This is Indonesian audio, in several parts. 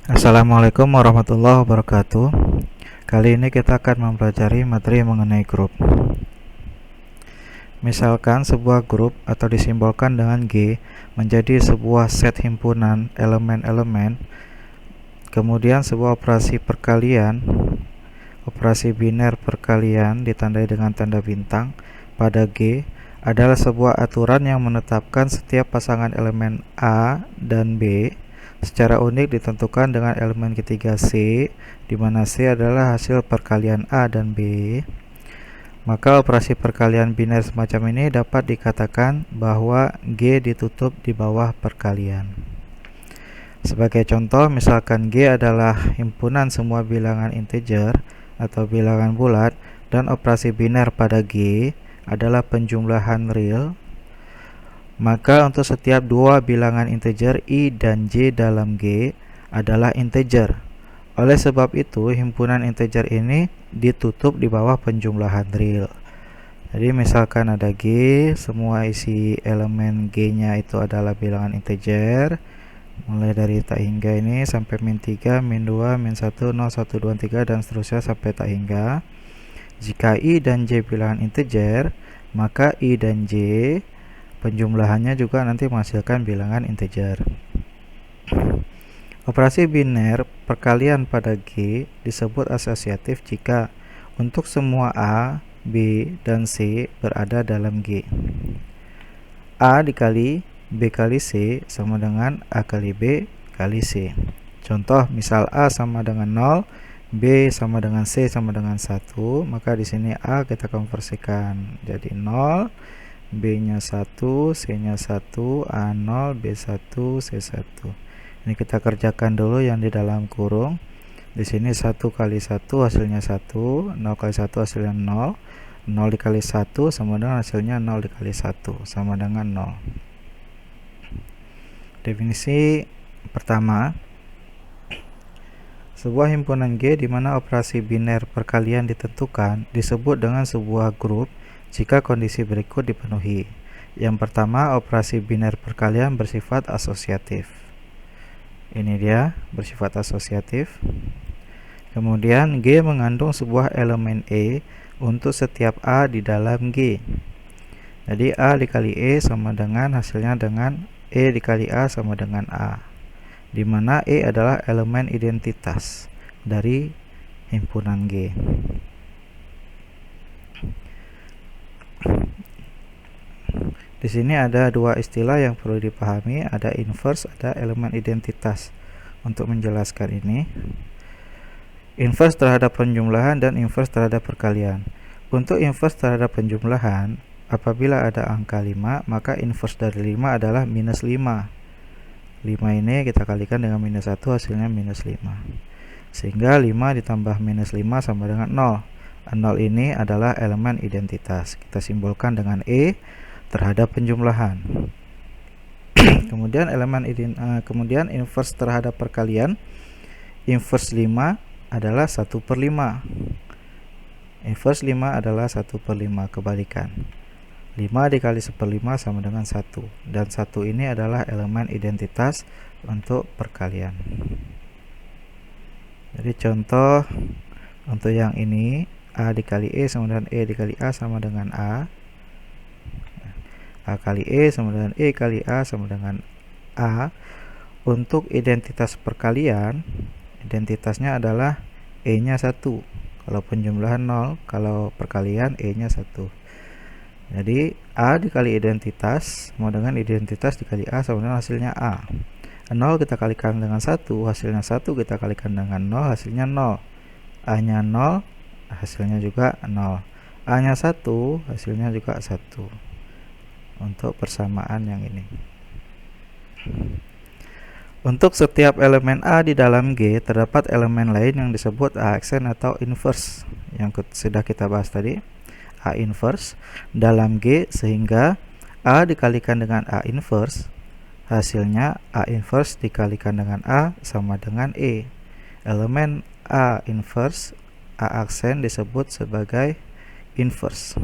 Assalamualaikum warahmatullahi wabarakatuh. Kali ini kita akan mempelajari materi mengenai grup. Misalkan sebuah grup atau disimbolkan dengan G menjadi sebuah set himpunan elemen-elemen, kemudian sebuah operasi perkalian, operasi biner perkalian ditandai dengan tanda bintang pada G adalah sebuah aturan yang menetapkan setiap pasangan elemen A dan B secara unik ditentukan dengan elemen ketiga C, di mana C adalah hasil perkalian A dan B. Maka operasi perkalian biner semacam ini dapat dikatakan bahwa G ditutup di bawah perkalian. Sebagai contoh, misalkan G adalah himpunan semua bilangan integer atau bilangan bulat dan operasi biner pada G adalah penjumlahan real, maka untuk setiap dua bilangan integer I dan J dalam G adalah integer. Oleh sebab itu, himpunan integer ini ditutup di bawah penjumlahan real. Jadi misalkan ada G, semua isi elemen G-nya itu adalah bilangan integer, mulai dari tak hingga ini sampai min 3, min 2, min 1, 0, 1, 2, 3 dan seterusnya sampai tak hingga. Jika I dan J bilangan integer, maka I dan J penjumlahannya juga nanti menghasilkan bilangan integer. Operasi biner perkalian pada G disebut asosiatif jika untuk semua A, B, dan C berada dalam G. A dikali B kali C sama dengan A kali B kali C. Contoh, misal A sama dengan 0, B sama dengan C sama dengan 1, maka di sini A kita konversikan jadi 0, B-nya 1, C-nya 1, A0, B1, C1. Ini kita kerjakan dulu yang di dalam kurung. Di sini 1 kali 1 hasilnya 1, 0 kali 1 hasilnya 0, 0 dikali 1 sama dengan hasilnya 0 dikali 1 sama dengan 0. Definisi pertama, sebuah himpunan G di mana operasi biner perkalian ditentukan disebut dengan sebuah grup jika kondisi berikut dipenuhi. Yang pertama, operasi biner perkalian bersifat asosiatif. Ini dia, bersifat asosiatif. Kemudian G mengandung sebuah elemen E untuk setiap A di dalam G. Jadi A dikali E sama dengan hasilnya dengan E dikali A sama dengan A, di mana E adalah elemen identitas dari himpunan G. Di sini ada dua istilah yang perlu dipahami, ada inverse, ada elemen identitas. Untuk menjelaskan ini, inverse terhadap penjumlahan dan inverse terhadap perkalian. Untuk inverse terhadap penjumlahan, apabila ada angka 5, maka inverse dari 5 adalah minus 5. 5 ini kita kalikan dengan minus 1, hasilnya minus 5. Sehingga 5 ditambah minus 5 sama dengan 0. 0 ini adalah elemen identitas. Kita simbolkan dengan E terhadap penjumlahan. Kemudian inverse terhadap perkalian, inverse 5 adalah 1/5. Inverse 5 adalah 1/5, kebalikan. 5 dikali 1/5 sama dengan 1, dan 1 ini adalah elemen identitas untuk perkalian. Jadi contoh untuk yang ini, A dikali E sama dengan E dikali A sama dengan A. A kali E sama dengan E kali A sama dengan A. Untuk identitas perkalian, identitasnya adalah E-nya 1. Kalau penjumlahan 0, kalau perkalian E-nya 1. Jadi A dikali identitas sama dengan identitas dikali A sama dengan hasilnya A. 0 kita kalikan dengan 1, hasilnya 1, kita kalikan dengan 0, hasilnya 0. A-nya 0, hasilnya juga 0. A-nya 1, hasilnya juga 1. Untuk persamaan yang ini. Untuk setiap elemen A di dalam G, terdapat elemen lain yang disebut A aksen atau inverse, yang sudah kita bahas tadi, A inverse dalam G, sehingga A dikalikan dengan A inverse, hasilnya A inverse dikalikan dengan A sama dengan E. Elemen A inverse, A aksen disebut sebagai inverse.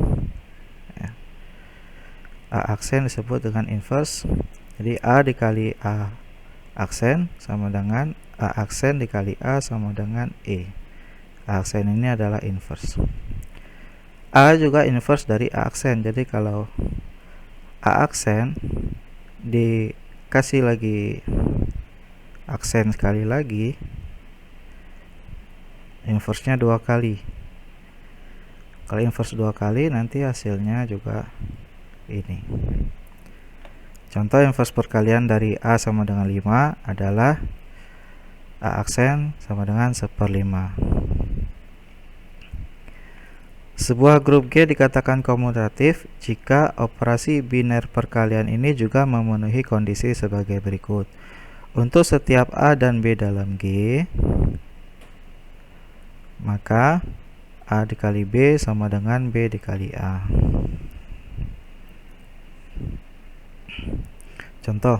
A aksen disebut dengan inverse. Jadi A dikali A aksen sama dengan A aksen dikali A sama dengan E. A aksen ini adalah inverse. A juga inverse dari A aksen. Jadi kalau A aksen dikasih lagi aksen sekali lagi, inverse-nya 2 kali. Kalau inverse 2 kali, nanti hasilnya juga ini. Contoh inverse perkalian dari A sama dengan 5 adalah A aksen sama dengan 1/5. Sebuah grup G dikatakan komutatif jika operasi biner perkalian ini juga memenuhi kondisi sebagai berikut. Untuk setiap A dan B dalam G, maka A dikali B sama dengan B dikali A. Contoh,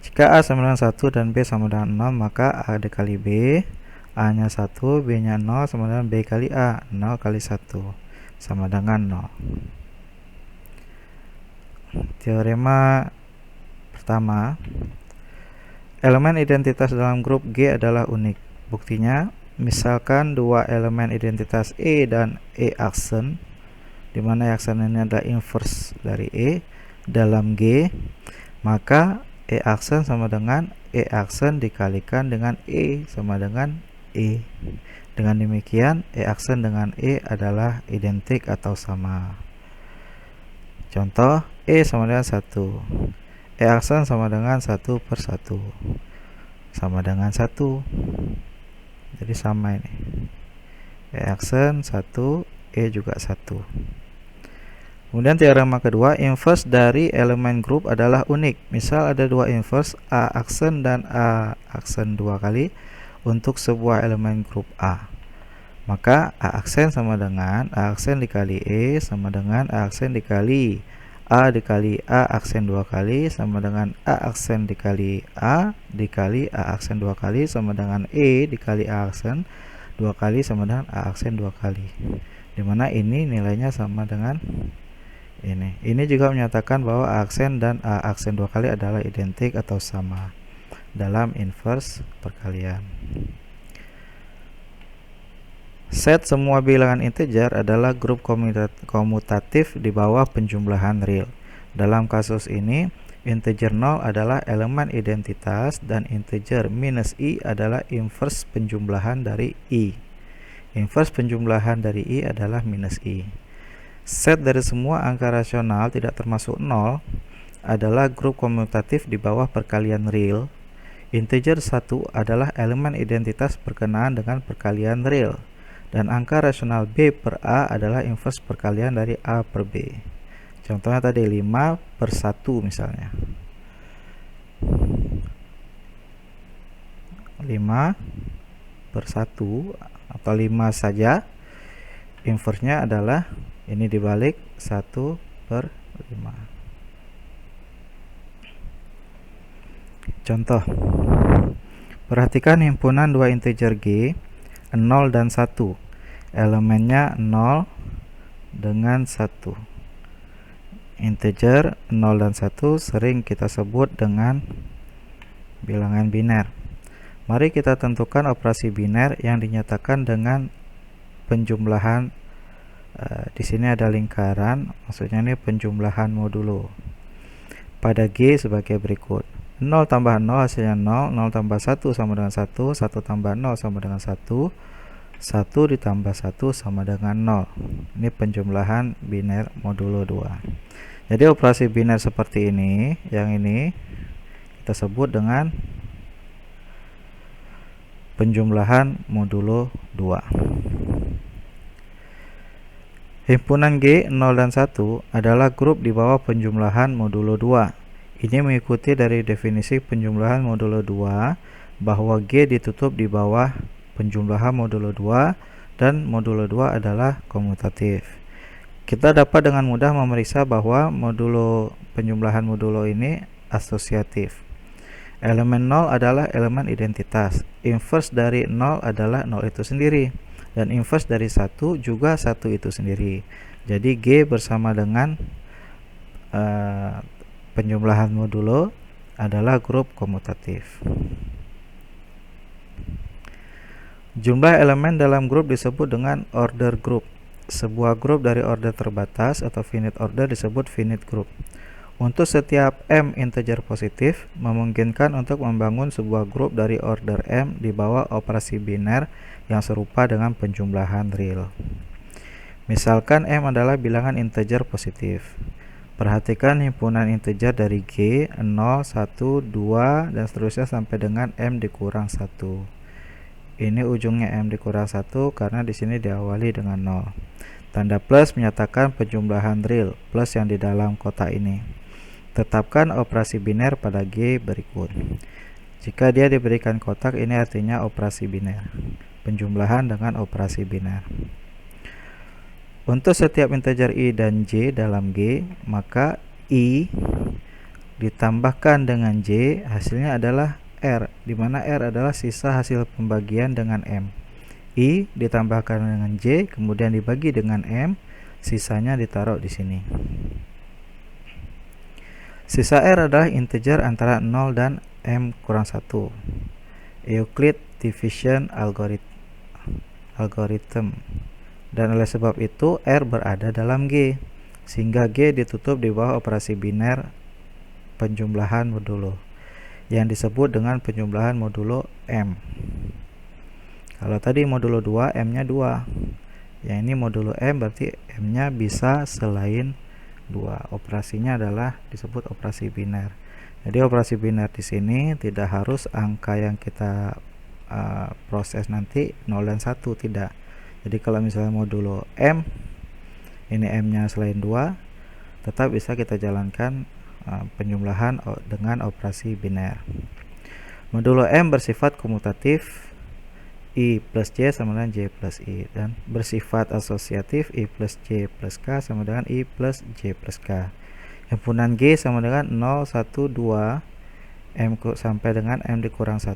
jika A sama dengan 1 dan B sama dengan 0, maka A dikali B, A nya 1, B nya 0 sama dengan B kali A. 0 kali 1 sama dengan 0. Teorema pertama, elemen identitas dalam grup G adalah unik. Buktinya, misalkan dua elemen identitas E dan E aksen, di mana E aksen ini adalah inverse dari E dalam G, maka E aksen sama dengan E aksen dikalikan dengan E sama dengan E. Dengan demikian, E aksen dengan E adalah identik atau sama. Contoh, E sama dengan 1. E aksen sama dengan 1/1. Sama dengan 1. Jadi sama ini. E aksen 1, E juga 1. Kemudian teorema kedua, inverse dari elemen grup adalah unik. Misal ada dua inverse A aksen dan A aksen 2 kali untuk sebuah elemen grup A. Maka A aksen sama dengan A aksen dikali E sama dengan A aksen dikali A dikali A aksen 2 kali sama dengan A aksen dikali A dikali A aksen 2 kali sama dengan E dikali A aksen 2 kali sama dengan A aksen 2 kali. Dimana ini nilainya sama dengan ini. Ini juga menyatakan bahwa A aksen dan A aksen 2 kali adalah identik atau sama dalam inverse perkalian. Set semua bilangan integer adalah grup komutatif di bawah penjumlahan real. Dalam kasus ini, integer 0 adalah elemen identitas dan integer minus I adalah inverse penjumlahan dari I. Inverse penjumlahan dari I adalah minus I. Set dari semua angka rasional tidak termasuk 0 adalah grup komutatif di bawah perkalian real. Integer 1 adalah elemen identitas berkenaan dengan perkalian real. Dan angka rasional B per A adalah inverse perkalian dari A per B. Contohnya tadi 5/1 misalnya. 5/1 atau 5 saja. Inverse-nya adalah ini dibalik 1/5. Contoh. Perhatikan himpunan dua integer G 0 dan 1. Elemennya 0 dengan 1. Integer 0 dan 1 sering kita sebut dengan bilangan biner. Mari kita tentukan operasi biner yang dinyatakan dengan penjumlahan. Di sini ada lingkaran, maksudnya ini penjumlahan modulo. Pada G sebagai berikut. 0 tambah 0 hasilnya 0, 0 tambah 1 sama dengan 1, 1 tambah 0 sama dengan 1, 1 ditambah 1 sama dengan 0. Ini penjumlahan biner modulo 2. Jadi operasi biner seperti ini, yang ini kita sebut dengan penjumlahan modulo 2. Himpunan G 0 dan 1 adalah grup di bawah penjumlahan modulo 2. Ini mengikuti dari definisi penjumlahan modulo 2 bahwa G ditutup di bawah penjumlahan modulo 2 dan modulo 2 adalah komutatif. Kita dapat dengan mudah memeriksa bahwa penjumlahan modulo ini asosiatif. Elemen 0 adalah elemen identitas. Inverse dari 0 adalah 0 itu sendiri. Dan inverse dari 1 juga 1 itu sendiri. Jadi G bersama dengan penjumlahan modulo adalah grup komutatif. Jumlah elemen dalam grup disebut dengan order group. Sebuah grup dari order terbatas atau finite order disebut finite group. Untuk setiap M integer positif, memungkinkan untuk membangun sebuah grup dari order M di bawah operasi biner yang serupa dengan penjumlahan real. Misalkan M adalah bilangan integer positif. Perhatikan himpunan integer dari G, 0, 1, 2, dan seterusnya sampai dengan M dikurang 1. Ini ujungnya M dikurang 1 karena di sini diawali dengan 0. Tanda plus menyatakan penjumlahan real, plus yang di dalam kotak ini. Tetapkan operasi biner pada G berikut. Jika dia diberikan kotak, ini artinya operasi biner. Penjumlahan dengan operasi biner. Untuk setiap integer I dan J dalam G, maka I ditambahkan dengan J, hasilnya adalah R, di mana R adalah sisa hasil pembagian dengan M. I ditambahkan dengan J, kemudian dibagi dengan M, sisanya ditaruh di sini. Sisa R adalah integer antara 0 dan M kurang 1. Euclid Division Algorithm. Dan oleh sebab itu R berada dalam G, sehingga G ditutup di bawah operasi biner penjumlahan modulo yang disebut dengan penjumlahan modulo M. Kalau tadi modulo 2, M-nya 2. Yang ini modulo M, berarti M-nya bisa selain 2. Operasinya adalah disebut operasi biner. Jadi operasi biner di sini tidak harus angka yang kita proses nanti 0 dan 1, tidak. Jadi kalau misalnya modulo M, ini M-nya selain 2, tetap bisa kita jalankan penjumlahan dengan operasi biner. Modulo M bersifat komutatif, I plus J sama dengan J plus I, dan bersifat asosiatif, I plus J plus K sama dengan I plus J plus K. Himpunan G sama dengan 0, 1, 2, M sampai dengan M dikurang 1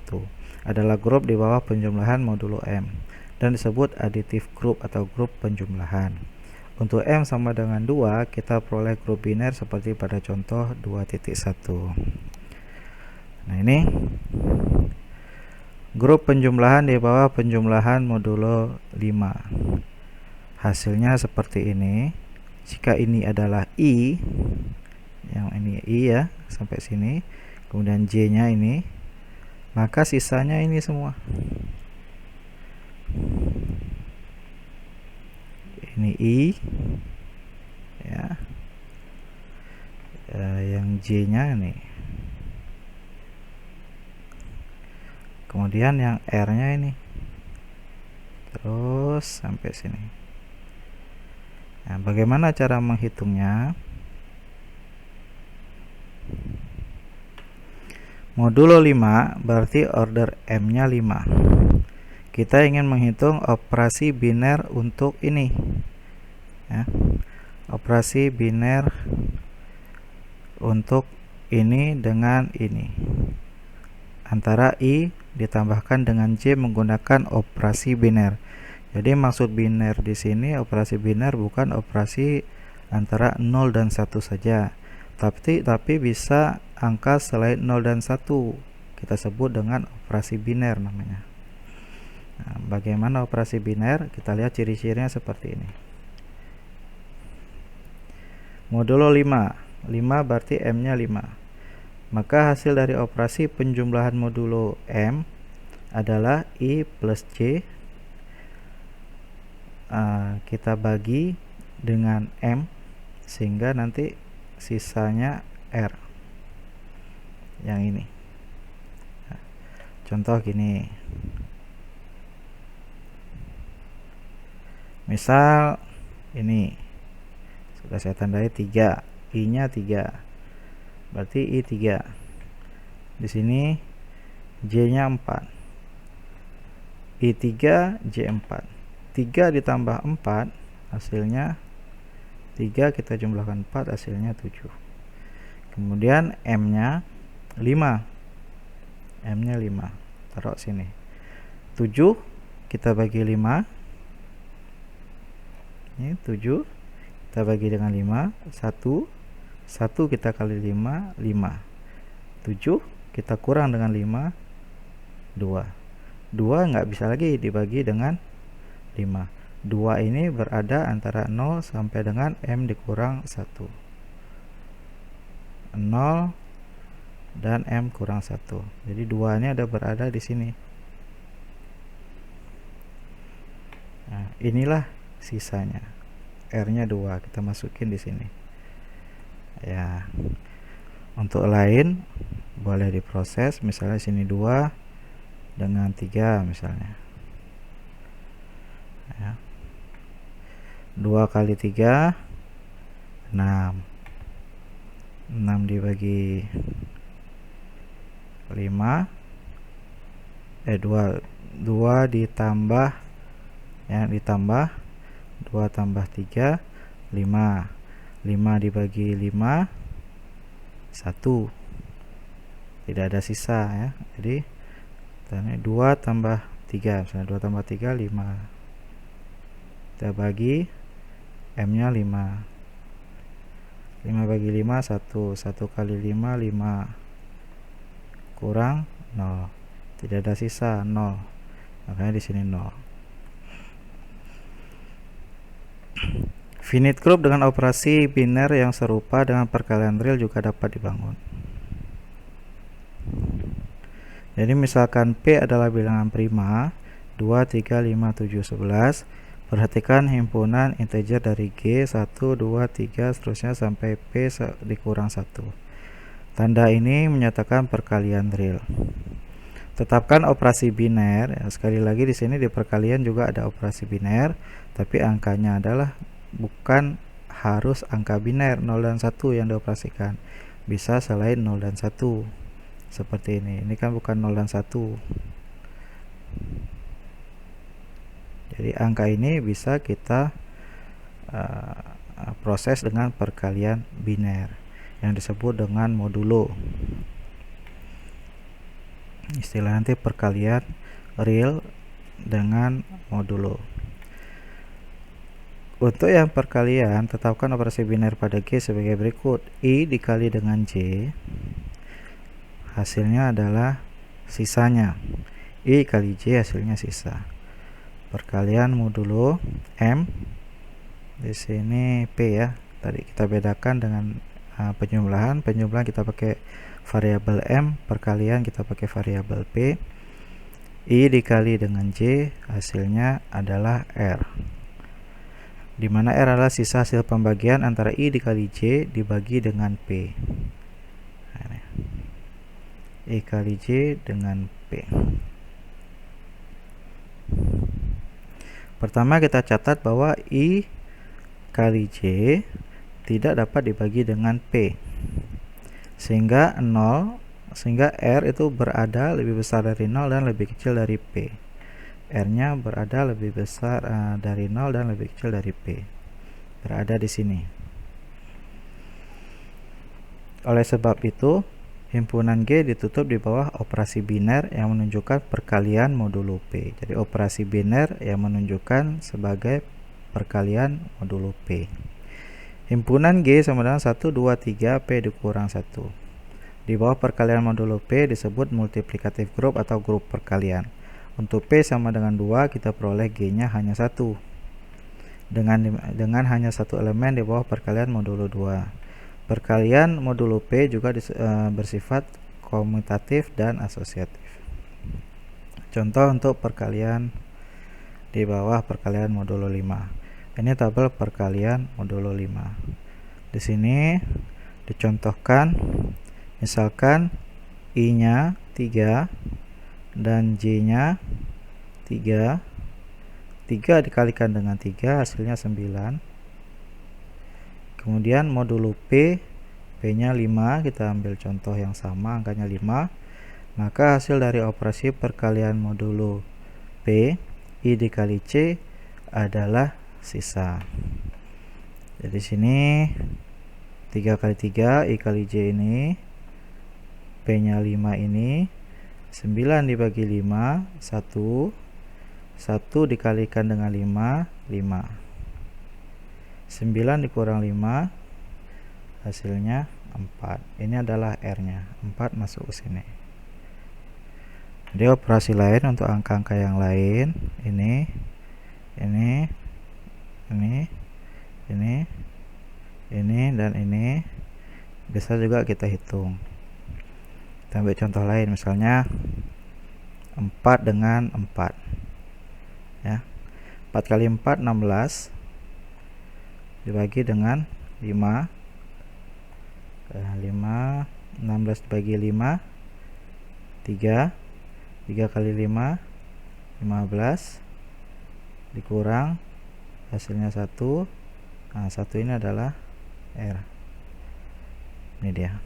adalah grup di bawah penjumlahan modulo M dan disebut additive group atau grup penjumlahan. Untuk M sama dengan 2, kita peroleh grup biner seperti pada contoh 2.1. Nah, ini grup penjumlahan di bawah penjumlahan modulo 5. Hasilnya seperti ini. Jika ini adalah I, yang ini I ya, sampai sini, kemudian J-nya ini, maka sisanya ini semua. Ini I ya, yang J-nya ini, kemudian yang R-nya ini, terus sampai sini. Nah, bagaimana cara menghitungnya? Modulo 5 berarti order M-nya 5. Kita ingin menghitung operasi biner untuk ini ya. Operasi biner untuk ini dengan ini, antara I ditambahkan dengan J menggunakan operasi biner. Jadi maksud biner di sini, operasi biner bukan operasi antara 0 dan 1 saja, tapi bisa angka selain 0 dan 1. Kita sebut dengan operasi biner namanya. Nah, bagaimana operasi biner? Kita lihat ciri-cirinya seperti ini. Modulo 5 berarti M-nya 5. Maka hasil dari operasi penjumlahan modulo M adalah I plus J, kita bagi dengan M, sehingga nanti sisanya R yang ini. Nah, contoh gini, misal ini sudah saya tandai 3, I-nya 3, berarti I 3. Di sini J-nya 4, I 3, J 4. 3 ditambah 4 hasilnya 3, kita jumlahkan 4 hasilnya 7. Kemudian M-nya 5. M-nya 5. Taruh sini. 7 kita bagi 5. Ini 7 kita bagi dengan 5, 1 kita kali 5, 5. 7 kita kurang dengan 5, 2. 2 nggak bisa lagi dibagi dengan 5. 2 ini berada antara 0 sampai dengan M dikurang 1. 0 dan M kurang 1. Jadi 2 ini ada berada di sini. Nah, inilah sisanya. R-nya 2 kita masukin di sini. Ya. Untuk lain boleh diproses, misalnya sini 2 dengan 3 misalnya. Ya. 2 kali 3 6. 6 dibagi 5 2 ditambah ya, ditambah 2 tambah 3 5. 5 dibagi 5 1. Tidak ada sisa ya. Jadi 2 tambah 3 misalnya 2 tambah 3 5. Kita bagi M nya 5. 5 bagi 5 1. 1 kali 5 5 kurang 0. Tidak ada sisa 0. Makanya di sini 0. Finite group dengan operasi biner yang serupa dengan perkalian real juga dapat dibangun. Jadi misalkan P adalah bilangan prima 2, 3, 5, 7, 11. Perhatikan himpunan integer dari G 1, 2, 3 seterusnya sampai P dikurang 1. Tanda ini menyatakan perkalian real. Tetapkan operasi biner. Ya, sekali lagi di sini di perkalian juga ada operasi biner, tapi angkanya adalah bukan harus angka biner 0 dan 1 yang dioperasikan. Bisa selain 0 dan 1. Seperti ini. Ini kan bukan 0 dan 1. Jadi angka ini bisa kita proses dengan perkalian biner yang disebut dengan modulo. Istilah nanti perkalian real dengan modulo. Untuk yang perkalian, tetapkan operasi biner pada G sebagai berikut. I dikali dengan J, hasilnya adalah sisanya. I kali J hasilnya sisa. Perkalian modulo M, di sini P ya. Tadi kita bedakan dengan penjumlahan. Penjumlahan kita pakai variabel M, perkalian kita pakai variabel P. I dikali dengan J, hasilnya adalah R. Di mana R adalah sisa hasil pembagian antara I dikali J dibagi dengan P. I kali J dengan P. Pertama kita catat bahwa I kali J tidak dapat dibagi dengan P. Sehingga R itu berada lebih besar dari 0 dan lebih kecil dari P. R-nya berada lebih besar dari 0 dan lebih kecil dari P. Berada di sini. Oleh sebab itu, himpunan G ditutup di bawah operasi biner yang menunjukkan perkalian modulo P. Jadi operasi biner yang menunjukkan sebagai perkalian modulo P. Himpunan G sama dengan 1, 2, 3 P dikurang 1. Di bawah perkalian modulo P disebut multiplikatif group atau grup perkalian. Untuk P sama dengan 2, kita peroleh G-nya hanya 1. Dengan hanya satu elemen di bawah perkalian modulo 2. Perkalian modulo P juga bersifat komutatif dan asosiatif. Contoh untuk perkalian di bawah perkalian modulo 5. Ini tabel perkalian modulo 5. Di sini dicontohkan, misalkan I-nya 3 dan J-nya 3. 3 dikalikan dengan 3 hasilnya 9. Kemudian modulo P, P-nya 5, kita ambil contoh yang sama, angkanya 5. Maka hasil dari operasi perkalian modulo P, I dikali C adalah sisa. Jadi sini 3 kali 3, I kali J ini, P-nya 5 ini, 9 dibagi 5, 1. 1 dikalikan dengan 5, 5. 9 dikurang 5, hasilnya 4. Ini adalah R nya, 4 masuk ke sini. Jadi operasi lain untuk angka-angka yang lain, ini dan ini bisa juga kita hitung. Kita ambil contoh lain, misalnya 4 dengan 4 ya. 4 kali 4 16 dibagi dengan 5, 16 dibagi 5 3 kali 5 15 dikurang hasilnya 1. Nah, 1 ini adalah R. Ini dia.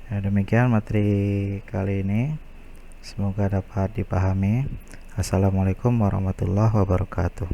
Nah, demikian materi kali ini, semoga dapat dipahami. Assalamualaikum warahmatullahi wabarakatuh.